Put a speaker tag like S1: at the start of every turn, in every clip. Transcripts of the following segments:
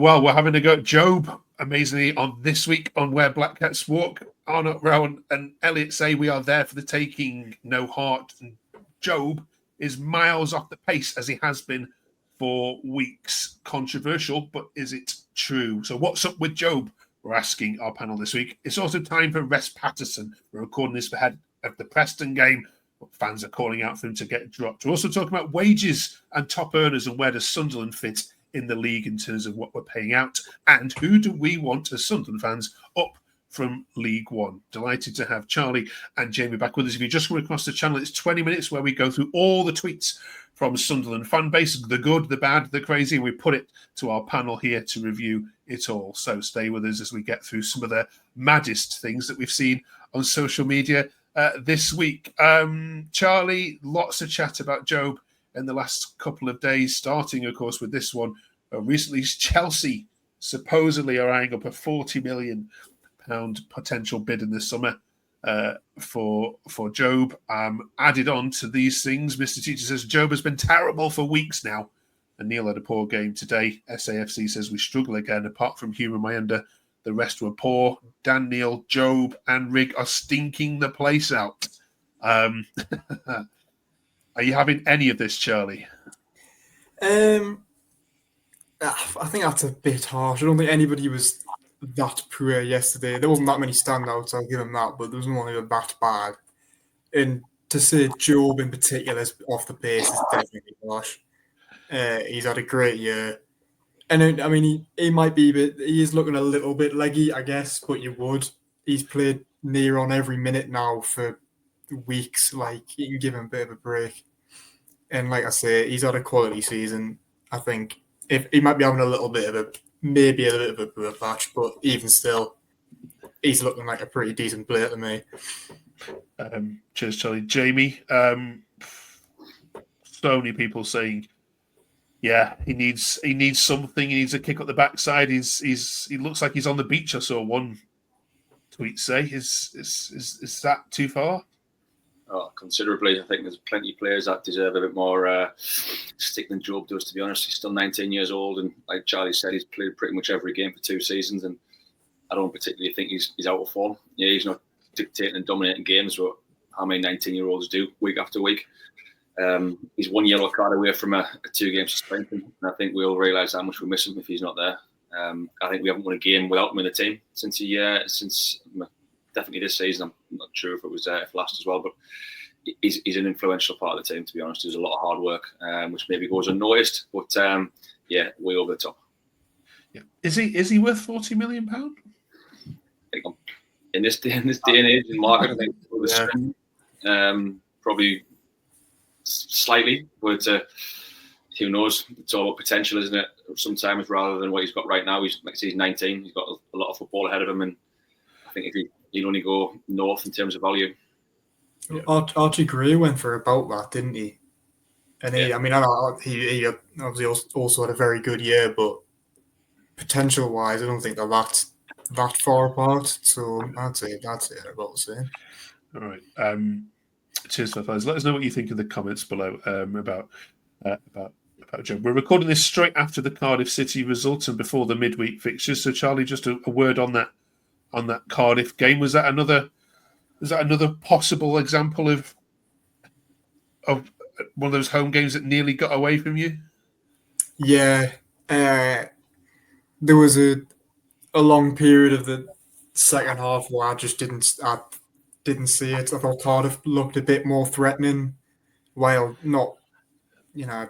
S1: Well, we're having a go at Job, amazingly, on this week on Where Black Cats Walk. Arnott, Rowan and Elliot say we are there for the taking, no heart. And Job is miles off the pace, as he has been for weeks. Controversial, but is it true? So what's up with Job? We're asking our panel this week. It's also time for Rest Paterson. We're recording this ahead of the Preston game. Fans are calling out for him to get dropped. We're also talking about wages and top earners and where does Sunderland fit in the league in terms of what we're paying out, and who do we want as Sunderland fans up from League One. Delighted to have Charlie and Jamie back with us. If you just come across the channel, it's 20 minutes where we go through all the tweets from Sunderland fan base, the good, the bad, the crazy, and we put it to our panel here to review it all. So stay with us as we get through some of the maddest things that we've seen on social media this week. Charlie, lots of chat about Job in the last couple of days, starting, of course, with this one. Recently, Chelsea supposedly are eyeing up a £40 million potential bid in the summer for Job. Added on to these things, Mr. Teacher says Job has been terrible for weeks now, and Neil had a poor game today. SAFC says we struggle again. Apart from Hugh and Mayenda, the rest were poor. Dan, Neil, Job and Rig are stinking the place out. Are you having any of this, Charlie?
S2: I think that's a bit harsh. I don't think anybody was that poor yesterday. There wasn't that many standouts, I'll give them that, but there was no one who was that bad. And to say Job in particular is off the pace is definitely harsh. He's had a great year. And I mean, he might be, but he is looking a little bit leggy, I guess, but you would. He's played near on every minute now for weeks. Like, you can give him a bit of a break. And like I say, he's had a quality season. I think if he might be having a little bit of a poor patch, but even still, he's looking like a pretty decent player to me.
S1: Cheers, Charlie. Jamie, so many people saying, yeah, he needs something. He needs a kick up the backside. He looks like he's on the beach. I saw one tweet say, is that too far?
S3: Oh, considerably. I think there's plenty of players that deserve a bit more stick than Job does, to be honest. He's still 19 years old, and like Charlie said, he's played pretty much every game for 2 seasons, and I don't particularly think he's out of form. Yeah, he's not dictating and dominating games, but how many 19-year-olds do week after week. He's 1 yellow card away from a 2-game suspension, and I think we all realise how much we miss him if he's not there. I think we haven't won a game without him in the team since definitely this season. I'm not sure if it was if last as well, but he's an influential part of the team, to be honest. There's a lot of hard work, which maybe goes unnoticed, but yeah, way over the top.
S1: Yeah. Is he worth £40 million?
S3: In this day and age in market, I think probably slightly, but who knows? It's all about potential, isn't it? Sometimes rather than what he's got right now. He's 19. He's got a lot of football ahead of him, and I think if he'd only go north in terms of value.
S2: Yeah. Archie Gray went for about that, didn't he? And he obviously also had a very good year, but potential-wise, I don't think they're that far apart. So I'd say about the same.
S1: All right. Cheers, fellas. Let us know what you think in the comments below about Joe. We're recording this straight after the Cardiff City result and before the midweek fixtures. So, Charlie, just a word on that Cardiff game. Was that another possible example of one of those home games that nearly got away from you?
S2: Yeah, there was a long period of the second half where I just didn't see it. I thought Cardiff looked a bit more threatening, while not,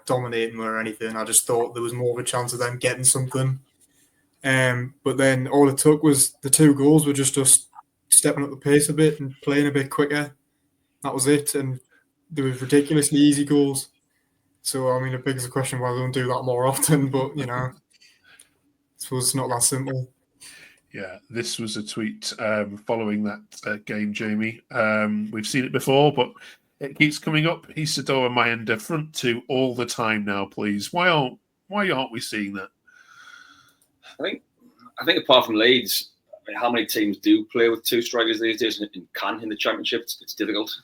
S2: dominating or anything. I just thought there was more of a chance of them getting something. But then all it took was the 2 goals were just us stepping up the pace a bit and playing a bit quicker. That was it. And there was ridiculously easy goals. So, I mean, it begs the question why they don't do that more often. But, I suppose it's not that simple.
S1: Yeah, this was a tweet following that game, Jamie. We've seen it before, but it keeps coming up. Isidore and Mayenda front 2 all the time now, please. Why aren't we seeing that?
S3: I think apart from Leeds, how many teams do play with 2 strikers these days and can in the Championship? It's difficult.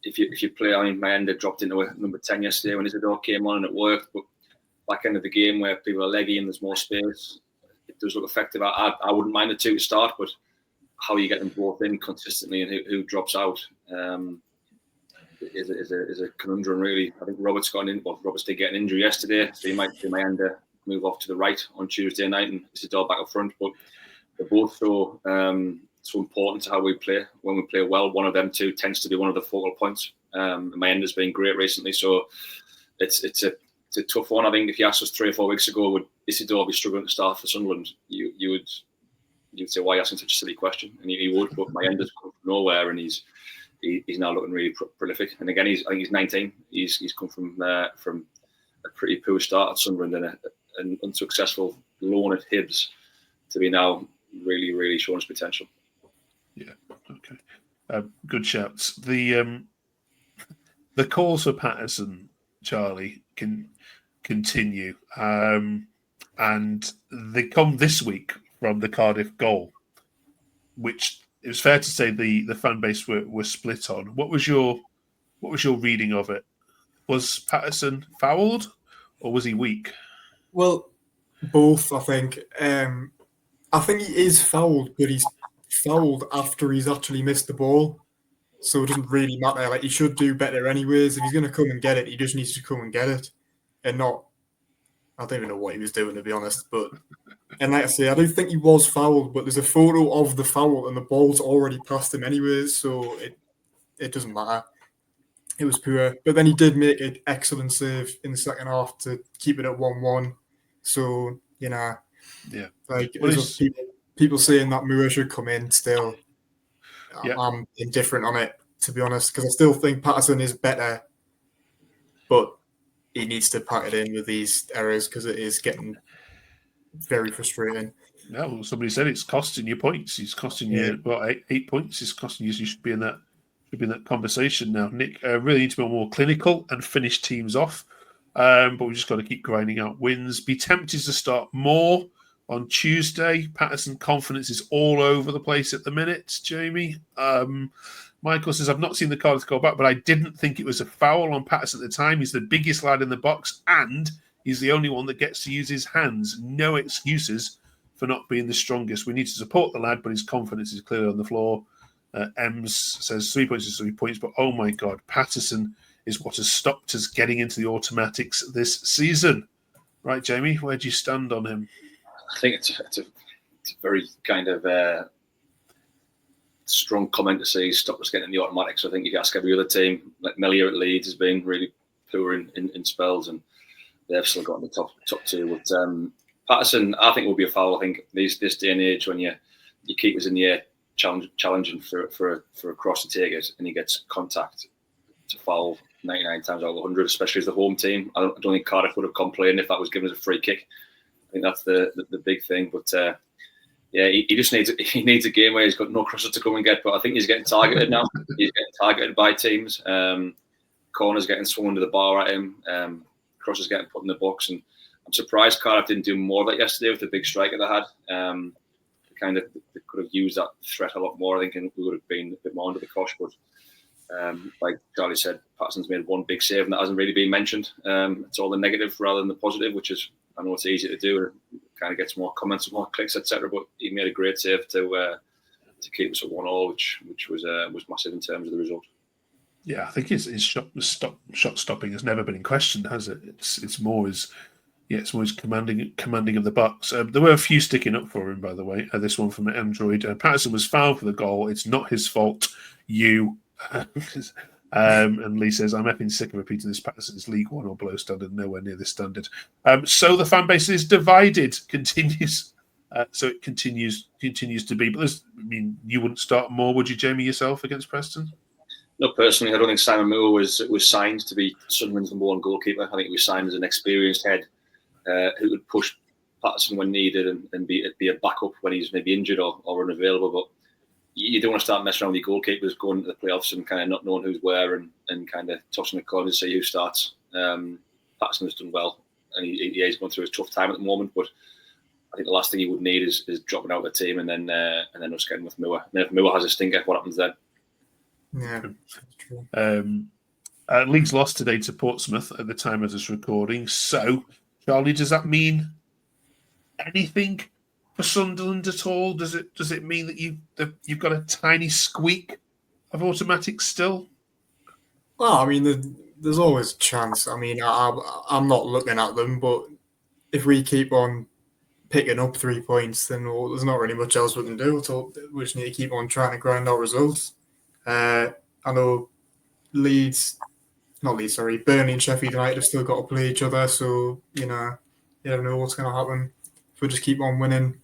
S3: If you play, Mayenda dropped into a number 10 yesterday when Isidore came on and it worked, but back end of the game where people are leggy and there's more space, it does look effective. I wouldn't mind the two to start, but how you get them both in consistently and who drops out is a conundrum, really. I think Roberts did get an injury yesterday, so he might end to move off to the right on Tuesday night and Isidore back up front. But they're both so important to how we play. When we play well, one of them two tends to be one of the focal points. Mayenda's been great recently, so it's a tough one. I think if you asked us 3 or 4 weeks ago, would Isidore be struggling to start for Sunderland? You'd say, why are you asking such a silly question? And he would, but Mayenda's come from nowhere, and he's now looking really prolific. And again, I think he's 19. He's come from a pretty poor start at Sunderland and an unsuccessful loan at Hibs to be now really, really showing his potential.
S1: Yeah. Okay. Good shouts. The calls for Paterson, Charlie, can continue, and they come this week from the Cardiff goal, which it was fair to say the fan base were split on. What was your reading of it? Was Paterson fouled or was he weak?
S2: Well, both, I think. I think he is fouled, but he's fouled after he's actually missed the ball. So it doesn't really matter. Like, he should do better anyways. If he's going to come and get it, he just needs to come and get it. And not... I don't even know what he was doing, to be honest. And like I say, I don't think he was fouled, but there's a photo of the foul and the ball's already past him anyways, so it doesn't matter. It was poor. But then he did make an excellent save in the second half to keep it at 1-1. So,
S1: yeah.
S2: Like, there's people saying that Moore should come in still. Yeah. I'm indifferent on it, to be honest, because I still think Paterson is better, but he needs to pack it in with these errors because it is getting very frustrating.
S1: Yeah, well, somebody said it's costing you points. He's costing you 8 points. It's costing you. So you should be in that conversation now. Nick, really need to be more clinical and finish teams off. But we just got to keep grinding out wins. Be tempted to start more on Tuesday. Paterson confidence is all over the place at the minute. Jamie, Michael says, I've not seen the Cardiff goal back, but I didn't think it was a foul on Paterson at the time. He's the biggest lad in the box, and he's the only one that gets to use his hands. No excuses for not being the strongest. We need to support the lad, but his confidence is clearly on the floor. Ems says 3 points is 3 points, but oh my God, Paterson is what has stopped us getting into the automatics this season. Right, Jamie, where do you stand on him?
S3: I think it's a very kind of strong comment to say he's stopped us getting in the automatics. I think you can ask every other team. Like Melia at Leeds has been really poor in spells, and they've still got in the top two. But Paterson, I think, will be a foul. I think this day and age, when your keeper's in the air challenging for a cross to take it, and he gets contact, to foul 99 times out of 100, especially as the home team. I don't think Cardiff would have complained if that was given as a free kick. I think that's the big thing. But he just needs a game where he's got no crosses to come and get. But I think he's getting targeted now. He's getting targeted by teams. Corners getting swung under the bar at him. Crosses getting put in the box. And I'm surprised Cardiff didn't do more of that yesterday with the big striker they had. They could have used that threat a lot more. I think, and we would have been a bit more under the cosh. But like Charlie said, Paterson's made one big save, and that hasn't really been mentioned. It's all the negative rather than the positive, which is, I know it's easy to do. It kind of gets more comments and more clicks, etc. But he made a great save to keep us at 1-1, which was massive in terms of the result.
S1: Yeah, I think his shot stopping has never been in question, has it? It's more his commanding of the box. There were a few sticking up for him, by the way. This one from Android. Paterson was fouled for the goal. It's not his fault. And Lee says, I'm effing sick of repeating this. Paterson's League One or below standard, nowhere near this standard. So the fan base is divided, continues. So it continues to be. But you wouldn't start more, would you, Jamie, yourself against Preston?
S3: No, personally, I don't think Simon Moore was signed to be Sunderland's #1 goalkeeper. I think he was signed as an experienced head who would push Paterson when needed and be a backup when he's maybe injured or unavailable. But you don't want to start messing around with your goalkeepers going into the playoffs and kind of not knowing who's where and kind of tossing a coin to say who starts. Paterson has done well, and he's going through a tough time at the moment. But I think the last thing he would need is dropping out of the team and then us getting with Moore. And if Moore has a stinker, what happens then?
S2: Yeah, that's true.
S1: Leeds lost today to Portsmouth at the time of this recording. So Charlie, does that mean anything for Sunderland at all? Does it mean that you've got a tiny squeak of automatics still?
S2: Well, I mean, there's always a chance. I mean, I'm not looking at them, but if we keep on picking up 3 points, then there's not really much else we can do. So we just need to keep on trying to grind out results. I know Burnley and Sheffield United have still got to play each other, so you never know what's going to happen. If we just keep on winning,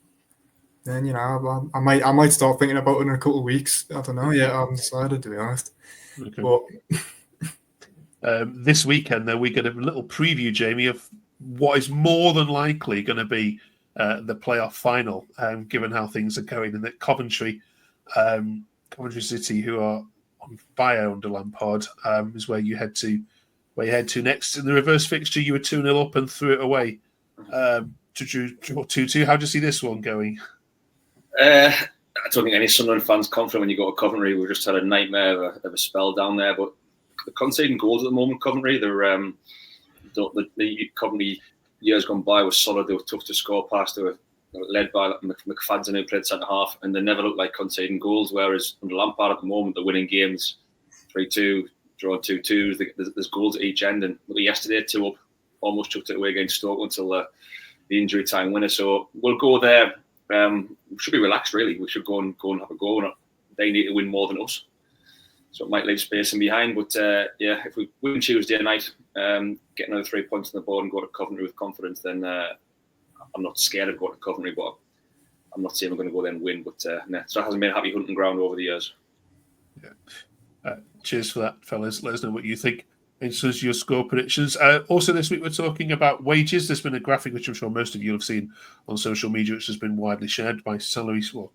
S2: then I might start thinking about it in a couple of weeks. I don't know yet. I haven't decided, to be honest.
S1: Okay.
S2: But
S1: this weekend, though, we get a little preview, Jamie, of what is more than likely going to be the playoff final, given how things are going. And that Coventry City, who are on fire under Lampard, is where you head to. Next in the reverse fixture, you were 2-0 up and threw it away to draw 2-2. How do you see this one going?
S3: I don't think any Sunderland fans confident when you go to Coventry. We've just had a nightmare of a spell down there, but they're conceding goals at the moment. Coventry, the Coventry years gone by were solid. They were tough to score past. They were led by McFadden, who played centre half, and they never looked like conceding goals. Whereas under Lampard at the moment, they're winning games 3-2, drawing 2-2. There's goals at each end. And yesterday, 2 up, almost chucked it away against Stoke until the injury time winner. So we'll go there. We should be relaxed, really. We should go and have a go. They need to win more than us. So it might leave space in behind. But if we win Tuesday night, get another 3 points on the board and go to Coventry with confidence, then I'm not scared of going to Coventry, but I'm not saying we're going to go there and win. But so it hasn't been a happy hunting ground over the years.
S1: Yeah. Cheers for that, fellas. Let us know what you think. And so your score predictions. Also this week we're talking about wages. There's been a graphic which I'm sure most of you have seen on social media, which has been widely shared by Salary Sport.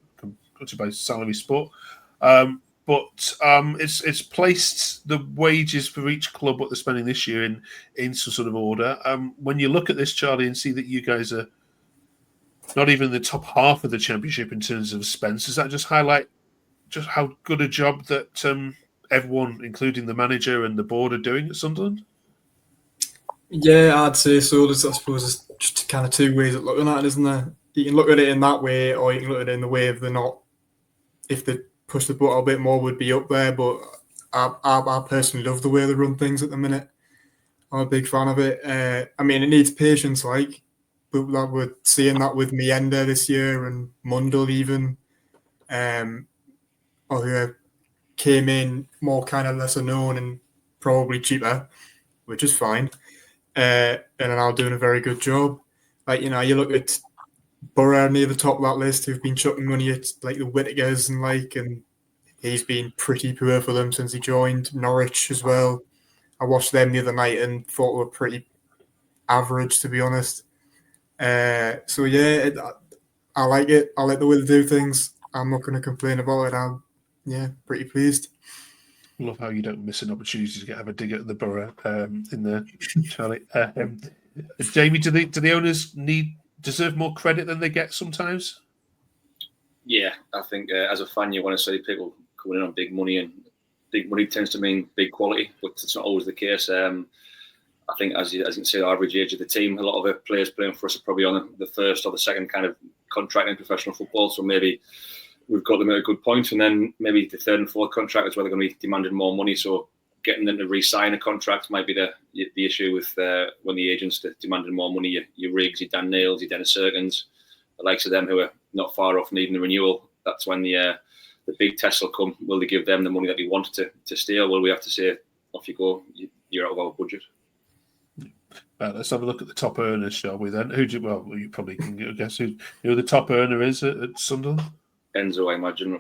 S1: But it's placed the wages for each club, what they're spending this year, in some sort of order. When you look at this, Charlie, and see that you guys are not even in the top half of the Championship in terms of spends, does that just highlight just how good a job that everyone, including the manager and the board, are doing at Sunderland?
S2: yeah, I'd say so. I suppose there's just kind of 2 ways of looking at it, isn't there? You can look at it in that way, or you can look at it in the way of if they push the button a bit more, would be up there. But I personally love the way they run things at the minute. I'm a big fan of it. I mean, it needs patience, but we're seeing that with Mienda this year and Mundell even, or who came in more kind of lesser known and probably cheaper, which is fine, and are now doing a very good job. You look at Borough near the top of that list, who've been chucking money at like the Whittakers and he's been pretty poor for them since he joined. Norwich as well. I watched them the other night and thought they were pretty average, to be honest. I like it. I like the way they do things. I'm not going to complain about it. I'm pretty pleased.
S1: I love how you don't miss an opportunity to have a dig at the Borough in there, Charlie. Jamie, do the owners deserve more credit than they get sometimes? Yeah,
S3: I think as a fan, you want to see people coming in on big money, and big money tends to mean big quality, but it's not always the case. I think, as you can see, the average age of the team, a lot of the players playing for us are probably on the first or the second kind of contract in professional football. So maybe we've got them at a good point, and then maybe the third and fourth contract is where they're going to be demanding more money. So getting them to re-sign a contract might be the issue with when the agents are demanding more money. Your Riggs, your Dan Nails, your Dennis Serkins, the likes of them who are not far off needing the renewal. That's when the big test will come. Will they give them the money that they wanted to stay, or will we have to say, off you go, you're out of our budget?
S1: Let's have a look at the top earners, shall we then? You probably can guess who the top earner is at Sunderland?
S3: Enzo, I imagine.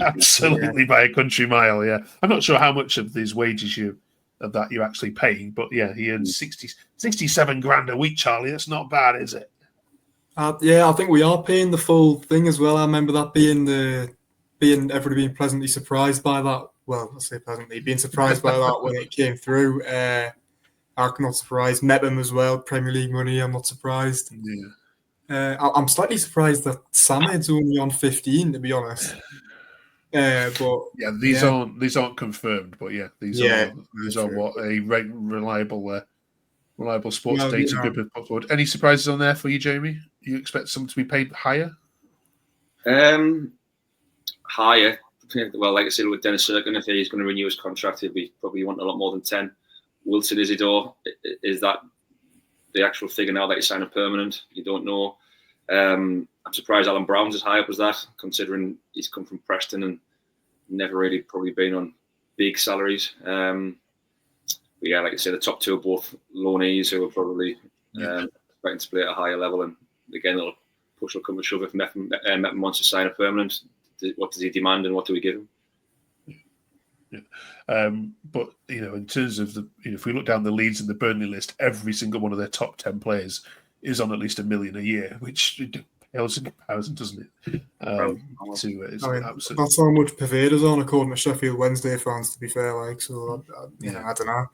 S1: Absolutely, by a country mile, yeah. I'm not sure how much of these wages you're actually paying, but yeah, he earns 67 grand a week, Charlie. That's not bad, is it?
S2: I think we are paying the full thing as well. I remember that everybody being pleasantly surprised by that. Well, I'll say pleasantly being surprised by that when it came through. I'm not surprised. Mepham as well, Premier League money. I'm not surprised.
S1: Yeah.
S2: I'm slightly surprised that Samed's only on 15, to be honest. But
S1: yeah, these aren't confirmed, but yeah, these are what a reliable Reliable sports
S2: Well,
S1: data,
S2: yeah.
S1: good with put forward. Any surprises on there for you, Jamie? You expect someone to be paid higher?
S3: Higher. Well, like I said, with Dennis Serkin, if he's going to renew his contract, he'll be probably want a lot more than 10. Wilson Isidore, is that the actual figure now that he's signing permanent? You don't know. I'm surprised Alan Brown's as high up as that, considering he's come from Preston and never really probably been on big salaries. But yeah, like I said, the top two are both loanees who are probably expecting to play at a higher level. And again, it'll push will come to shove if Meppen wants to sign a permanent. What does he demand and what do we give him?
S1: But in terms of if we look down the Leeds and the Burnley list, every single one of their top 10 players is on at least $1 million a year, which pales in comparison, doesn't it?
S2: That's how much Pervader's on, according to Sheffield Wednesday fans. To be fair, I don't know.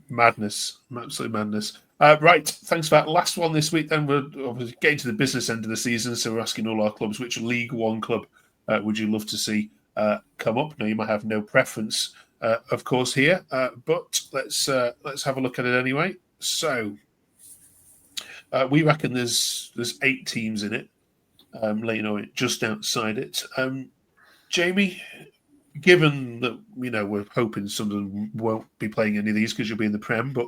S1: Madness, absolute madness. Right, thanks for that. Last one this week. Then we're obviously getting to the business end of the season, so we're asking all our clubs which League One club would you love to see come up. Now you might have no preference, of course, here, but let's have a look at it anyway. So we reckon there's 8 teams in it. Just outside it. Jamie, given that we're hoping Sunderland won't be playing any of these because you'll be in the Prem, but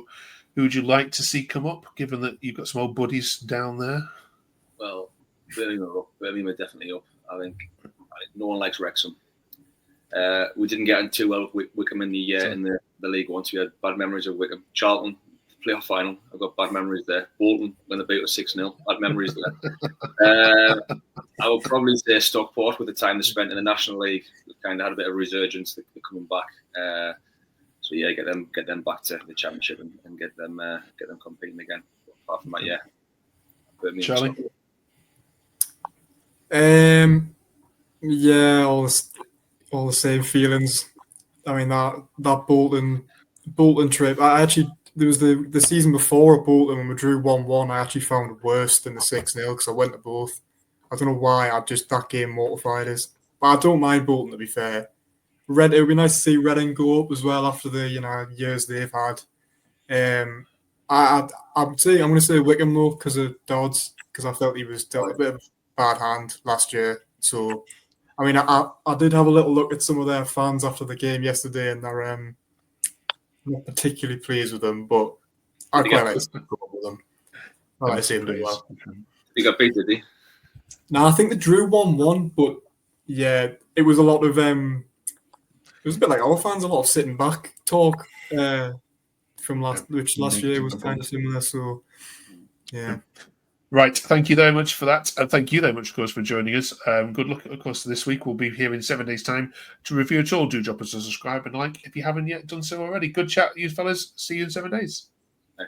S1: who would you like to see come up? Given that you've got some old buddies down there.
S3: Well, Birmingham are up. Birmingham are definitely up. I think no one likes Wrexham. We didn't get on too well with Wickham in the League once. We had bad memories of Wickham. Charlton, playoff final. I've got bad memories there. Bolton, when they beat us 6-0. Bad memories there. I would probably say Stockport with the time they spent in the National League. They kind of had a bit of resurgence. They're coming back. So yeah, get them back to the Championship and get them competing again. But apart from that, yeah.
S1: Charlie?
S2: Yeah, all the same feelings. I mean that Bolton trip. There was the season before at Bolton when we drew 1-1. I actually found it worse than the 6-0 because I went to both. I don't know why. That game mortified us. But I don't mind Bolton, to be fair. It would be nice to see Reading go up as well after the years they've had. I'm going to say Wickham though because of Dodds, because I felt he was dealt a bit of a bad hand last year. So I mean, I did have a little look at some of their fans after the game yesterday, and they're not particularly pleased with them. But I quite like to go with them. I like to see them do well.
S3: He got beat, did he?
S2: No, I think they drew 1-1, but yeah, it was a lot of it was a bit like our fans, a lot of sitting back talk from last year was kind of similar. So yeah.
S1: Right, thank you very much for that. And thank you very much, of course, for joining us. Good luck, of course, this week. We'll be here in 7 days' time to review it all. Do drop us a subscribe and like if you haven't yet done so already. Good chat, you fellas. See you in 7 days.